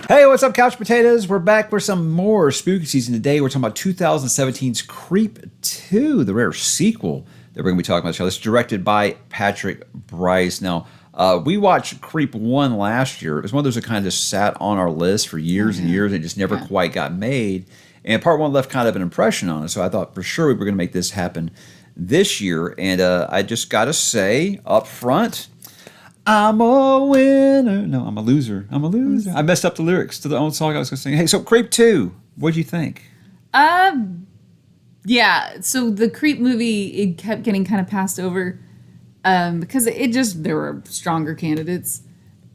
Hey, what's up, Couch Potatoes? We're back for some more spooky season today. We're talking about 2017's Creep 2, the rare sequel that we're going to be talking about. This is directed by Patrick Brice. Now, we watched Creep 1 last year. It was one of those that kind of just sat on our list for years and years and just never quite got made. And part 1 left kind of an impression on us. So I thought for sure we were going to make this happen this year. And I just got to say up front, I'm a winner. No, I'm a loser. I'm a loser. I messed up the lyrics to the own song I was going to sing. Hey, so Creep 2, what'd you think? Yeah, so the Creep movie, it kept getting kind of passed over because there were stronger candidates.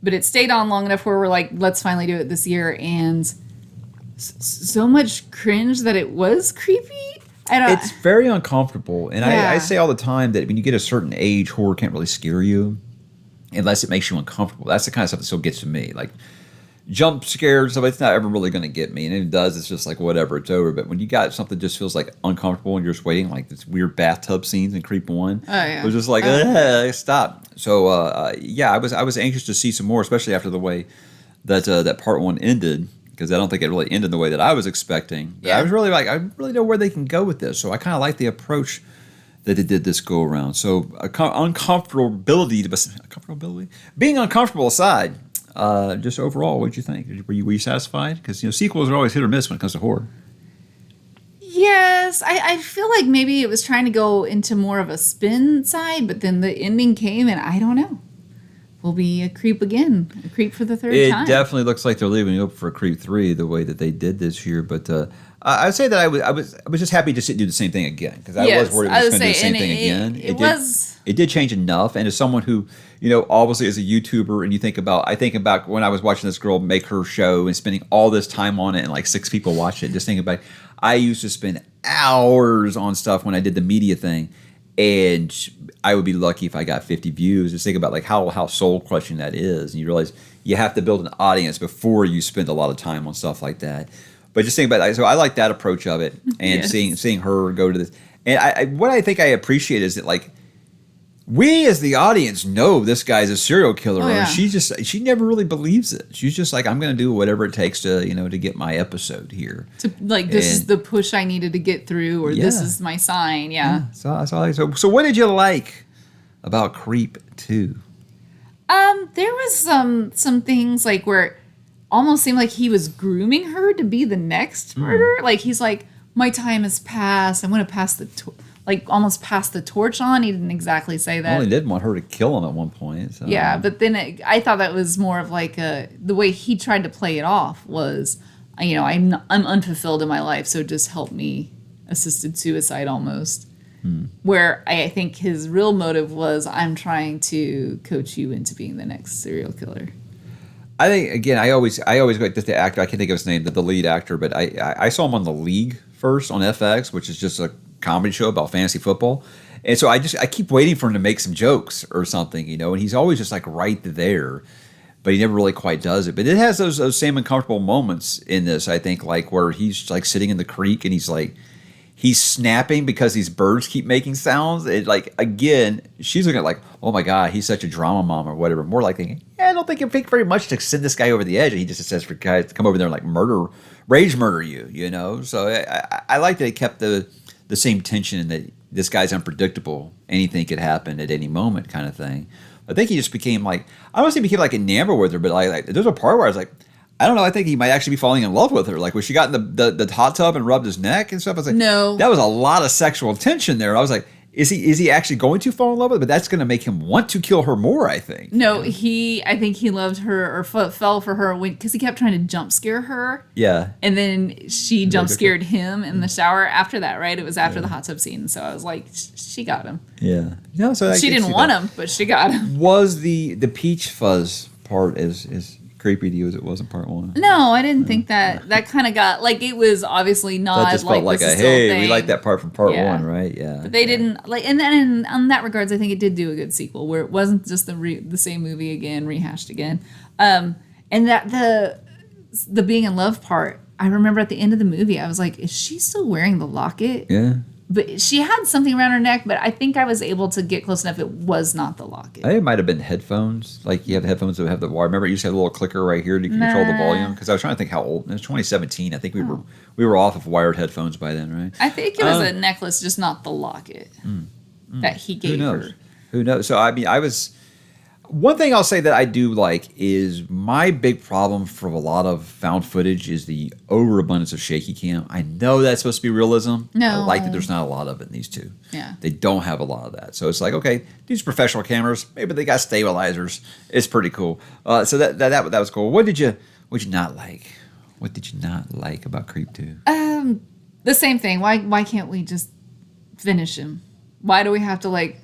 But it stayed on long enough where we're like, let's finally do it this year. And so much cringe that it was creepy. It's very uncomfortable. And I say all the time that when you get a certain age, horror can't really scare you unless it makes you uncomfortable. That's the kind of stuff that still gets to me. Like jump scares, stuff, it's not ever really going to get me. And if it does, it's just like, whatever, it's over. But when you got something that just feels like uncomfortable and you're just waiting, like this weird bathtub scenes in Creep 1, it was just like, stop. So, I was anxious to see some more, especially after the way that part 1 ended, because I don't think it really ended the way that I was expecting. But I was really like, I really know where they can go with this. So I kind of like the approach that they did this go around. So being uncomfortable aside, just overall, what did you think? Were you satisfied? Because sequels are always hit or miss when it comes to horror. Yes, I feel like maybe it was trying to go into more of a spin side, but then the ending came, and I don't know. Will be a creep again, a creep for the third time. It definitely looks like they're leaving it open for a Creep 3 the way that they did this year. But I'd say that I was just happy to do the same thing again, because I was worried it was going to do the same thing again. It did change enough, and as someone who obviously is a YouTuber, and I think about when I was watching this girl make her show and spending all this time on it, and like 6 people watch it. Just thinking about, I used to spend hours on stuff when I did the media thing. And I would be lucky if I got 50 views. Just think about like how soul crushing that is, and you realize you have to build an audience before you spend a lot of time on stuff like that. But just think about it. So I like that approach of it, and seeing her go to this. And what I think I appreciate is that like we as the audience know this guy's a serial killer. Oh, yeah. She never really believes it. She's just like, I'm going to do whatever it takes to to get my episode here. This is the push I needed to get through, or this is my sign. Yeah. So what did you like about Creep 2? There was some things like where it almost seemed like he was grooming her to be the next murderer. Like he's like, my time has passed. I'm going to pass almost pass the torch on. He didn't exactly say that. Well, he did want her to kill him at one point. So. Yeah, but then I thought that was more of like the way he tried to play it off was, I'm unfulfilled in my life, so just help me. Assisted suicide almost. Where I think his real motive was, I'm trying to coach you into being the next serial killer. I think, again, I always like the actor. I can't think of his name, the lead actor, but I saw him on The League first on FX, which is just a comedy show about fantasy football. And so I keep waiting for him to make some jokes or something, and he's always just like right there, but he never really quite does it. But it has those same uncomfortable moments in this, I think, like where he's like sitting in the creek and he's snapping because these birds keep making sounds. It, like, again, she's looking at like, oh my God, he's such a drama mom or whatever. More like thinking, I don't think it takes very much to send this guy over the edge. And he just says for guys to come over there and like rage murder you, So I like that it kept the same tension, and that this guy's unpredictable. Anything could happen at any moment kind of thing. I think he just became like, I don't say he became like enamored with her, but like there's a part where I was like, I don't know, I think he might actually be falling in love with her. Like when she got in the hot tub and rubbed his neck and stuff, I was like, no. That was a lot of sexual tension there. I was like, is he actually going to fall in love with her? But that's going to make him want to kill her more, I think. No, I think he loved her or fell for her because he kept trying to jump scare her. Yeah. And then she jump scared him in the shower after that, right? It was after the hot tub scene. So I was like, she got him. Yeah. No, so she didn't want him, but she got him. Was the peach fuzz part as creepy to you as it was in part 1? No, I didn't think that. That kind of got, like, it was obviously not that just felt like a, hey, we like that part from part 1, right? Yeah. But they didn't, like, and then on that regards, I think it did do a good sequel where it wasn't just the same movie again, rehashed again. And that the being in love part, I remember at the end of the movie, I was like, is she still wearing the locket? Yeah. but she had something around her neck, but I think I was able to get close enough. It was not the locket. I think it might have been headphones. Like you have headphones that have the wire. Remember, you used to have a little clicker right here to control the volume. Because I was trying to think how old. It was 2017. I think we were off of wired headphones by then, right? I think it was a necklace, just not the locket that he gave her. Who knows? So I mean, one thing I'll say that I do like is my big problem for a lot of found footage is the overabundance of shaky cam. I know that's supposed to be realism. No. I like that there's not a lot of it in these two. Yeah. They don't have a lot of that. So it's like, okay, these professional cameras, maybe they got stabilizers. It's pretty cool. So that was cool. What did you not like? What did you not like about Creep 2? The same thing. Why can't we just finish him? Why do we have to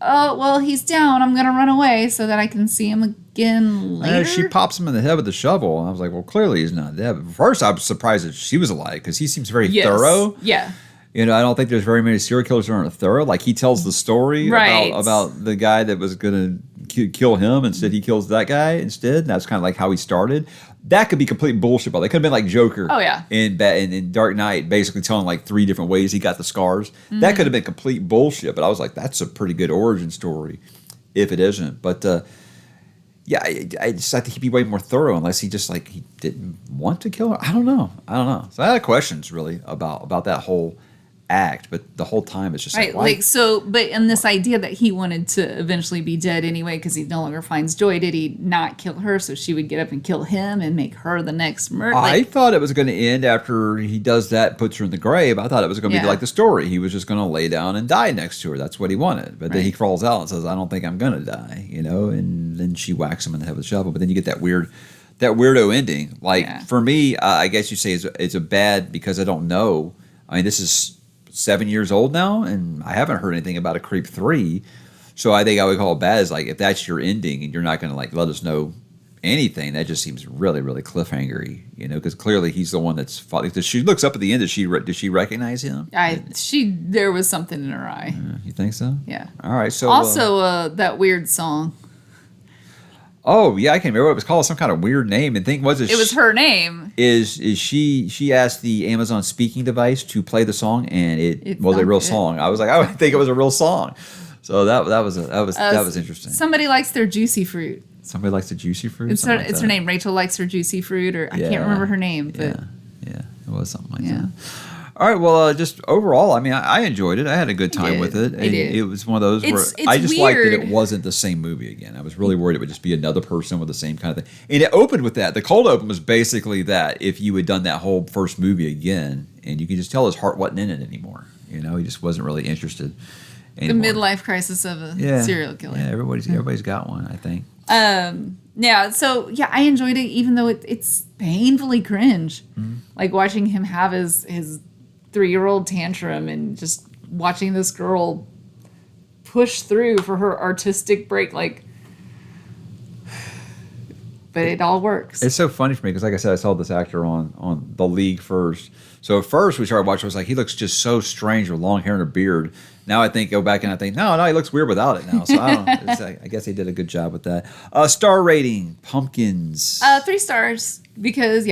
oh, well, he's down. I'm going to run away so that I can see him again later? She pops him in the head with the shovel. And I was like, well, clearly he's not dead. But first, I was surprised that she was alive because he seems very thorough. Yeah. I don't think there's very many serial killers that aren't thorough. Like, he tells the story about the guy that was going to kill him. Instead, he kills that guy instead. And that's kind of like how he started. That could be complete bullshit, but they could have been like Joker in Dark Knight, basically telling 3 different ways he got the scars. Mm-hmm. That could have been complete bullshit, but I was like, that's a pretty good origin story if it isn't. But I just have to be way more thorough unless he just he didn't want to kill her. I don't know. So I had questions really about that whole act, but the whole time it's just but in this idea that he wanted to eventually be dead anyway because he no longer finds joy, did he not kill her so she would get up and kill him and make her the next murderer? I thought it was going to end after he does that, puts her in the grave. I thought it was going to be like the story. He was just going to lay down and die next to her. That's what he wanted. But then he crawls out and says, I don't think I'm going to die, and then she whacks him in the head with a shovel. But then you get that weirdo ending. For me, I guess you say it's a bad because I don't know. I mean, this is 7 years old now, and I haven't heard anything about a Creep 3. So I think I would call it bad. Is if that's your ending and you're not going to let us know anything, that just seems really, really cliffhangery. Because clearly he's the one that's. She looks up at the end. Does she recognize him? There was something in her eye. You think so? Yeah. All right. So also that weird song. Oh yeah, I can't remember what it was called. Some kind of weird name. And think was it was her name. Is she asked the Amazon speaking device to play the song, and it was a real song. I was like, I would think it was a real song. So that was interesting. Somebody likes their juicy fruit. Somebody likes the juicy fruit. It's her name. Rachel likes her juicy fruit, or I can't remember her name. But yeah, it was something like that. All right, well, just overall, I mean, I enjoyed it. I had a good time with it. It was one of those where I just liked that it wasn't the same movie again. I was really worried it would just be another person with the same kind of thing. And it opened with that. The cold open was basically that if you had done that whole first movie again, and you could just tell his heart wasn't in it anymore. He just wasn't really interested anymore. The midlife crisis of a serial killer. Yeah, everybody's got one, I think. I enjoyed it, even though it's painfully cringe. Mm-hmm. Watching him have his 3-year-old tantrum and just watching this girl push through for her artistic break, but it all works. It's so funny for me because, like I said, I saw this actor on The League first. So at first we started watching, I was like, he looks just so strange with long hair and a beard. Now go back and I think, no, he looks weird without it now. So I don't know. I guess he did a good job with that. Star rating, Pumpkins. 3 stars because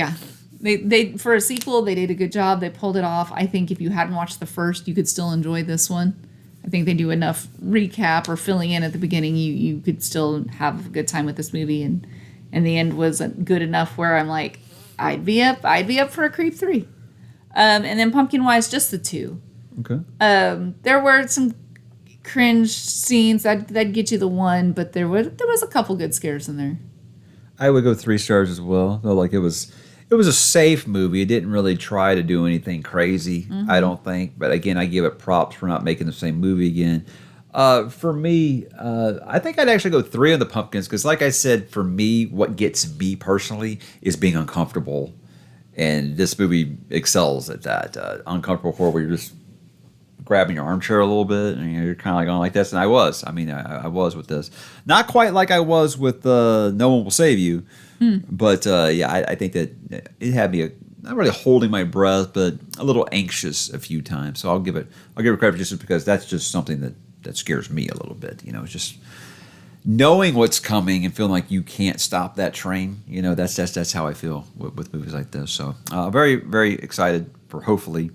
They for a sequel, they did a good job. They pulled it off. I think if you hadn't watched the first, you could still enjoy this one. I think they do enough recap or filling in at the beginning. You could still have a good time with this movie, and the end was good enough where I'm like, I'd be up for a Creep 3. And then Pumpkin wise, just the 2. Okay. There were some cringe scenes that'd get you the 1, but there was a couple good scares in there. I would go 3 stars as well. Though, it was a safe movie. It didn't really try to do anything crazy, I don't think. But again, I give it props for not making the same movie again. For me, I think I'd actually go 3 on the Pumpkins because, like I said, for me, what gets me personally is being uncomfortable. And this movie excels at that. Uncomfortable horror where you're just grabbing your armchair a little bit and you're kind of going like this. And I was. I mean, I was with this. Not quite like I was with No One Will Save You. But I think that it had me not really holding my breath, but a little anxious a few times. So I'll give it credit just because that's just something that scares me a little bit. It's just knowing what's coming and feeling like you can't stop that train. That's how I feel with movies like this. So very, very excited for hopefully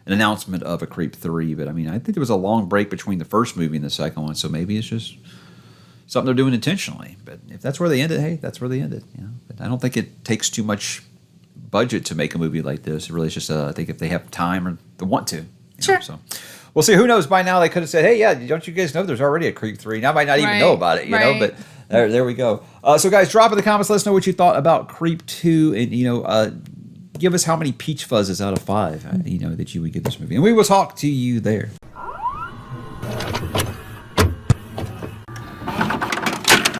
an announcement of a Creep 3. But I mean, I think there was a long break between the first movie and the second one, so maybe it's just something they're doing intentionally. But if that's where they ended, hey, that's where they ended. But I don't think it takes too much budget to make a movie like this. It really is just, I think if they have time or they want to. Sure. So we'll see. Who knows? By now they could have said, hey, yeah, don't you guys know there's already a Creep 3? Now I might not even know about it, know, but there we go. So guys, drop in the comments. Let us know what you thought about Creep 2 and, give us how many peach fuzzes out of 5, that you would give this movie. And we will talk to you there.